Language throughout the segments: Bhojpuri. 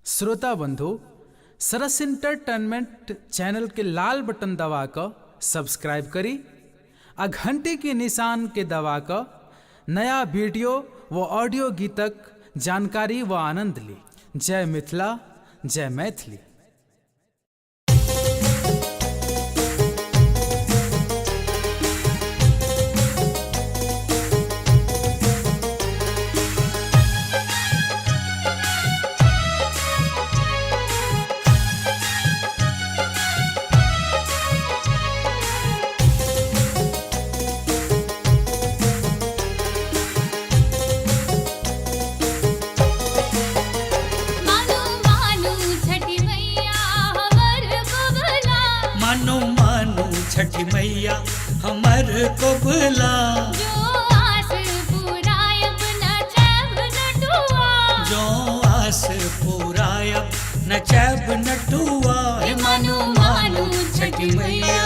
श्रोता बंधु, सरस इंटरटेनमेंट चैनल के लाल बटन दबा कर सब्सक्राइब करी आ घंटी के निशान के दबा कर नया वीडियो व ऑडियो गीतक जानकारी व आनंद ली। जय मिथिला, जय मैथिली। छठी मैया हमर को बुला, जो आस पुरायब नचैब नटुआ, जो आस पुरायब नचैब नटुआ। मानु मानु छठी मैया,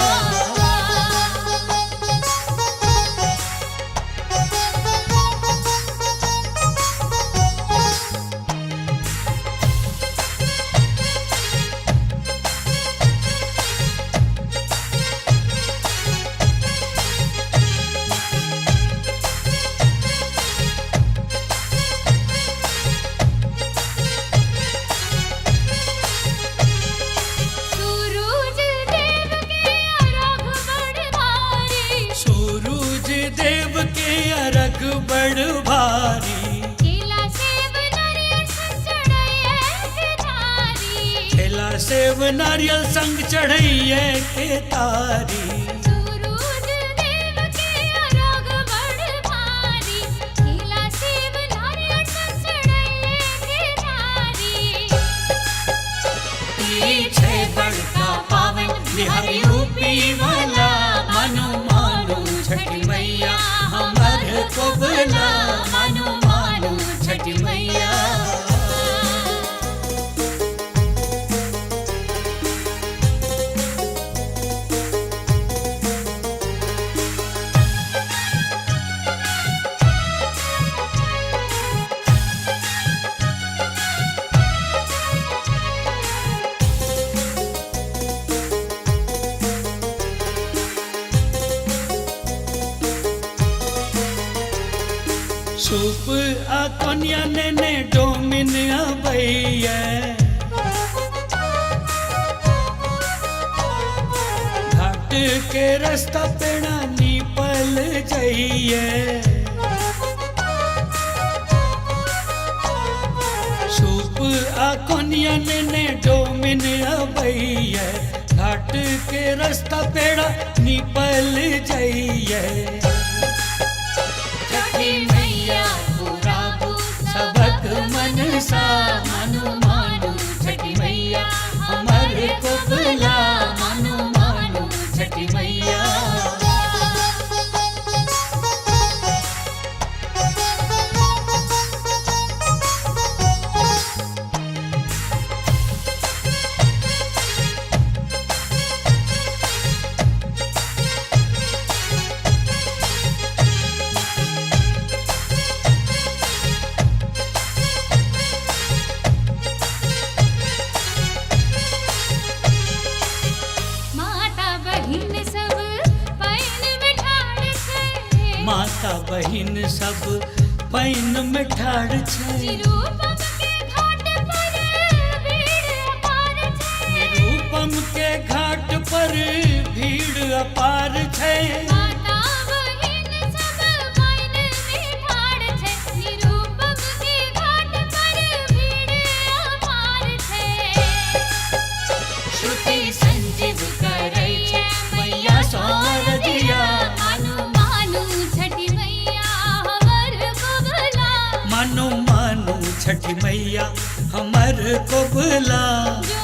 बड़ भारी केला सेब नारियल संग चढ़ैये के तारी, केला सेब नारियल संग चढ़ैये के तारी। सूरज देव के अर्घ बड़ भारी, केला सेब नारियल संग चढ़ैये के तारी। ई छै बड़का पावन बिहारी यूपी वाला, मानो मानो छठी मैया हमर को बुला, मानो मानो छठी मैया। सूप आ कोनिया ने डोमिन अबैया, घाट के रास्ता पेड़ा निपल जाइए। सूप आ कोनिया ने डोमिन अबैया, घाट के रास्ता पेड़ा निपल जाइए। सबक मनसा, मानो मानो छठी मैया हमर को बुला, मानो मानो छठी मैया। माता बहिन सब पैन में ठाड़ छै, निरूपम के घाट पर भीड़ अपार छै, निरूपम के घाट पर भीड़ अपार छै। माता बहिन सब पैन में ठाड़ छै, निरूपम के घाट पर भीड़ अपार छै। श्रुति संजीव करै छै मैया सौर दिया, मानु मानु छठी मैया हमर को बुला, मानो मानो छठी मैया हमर को बुला। जो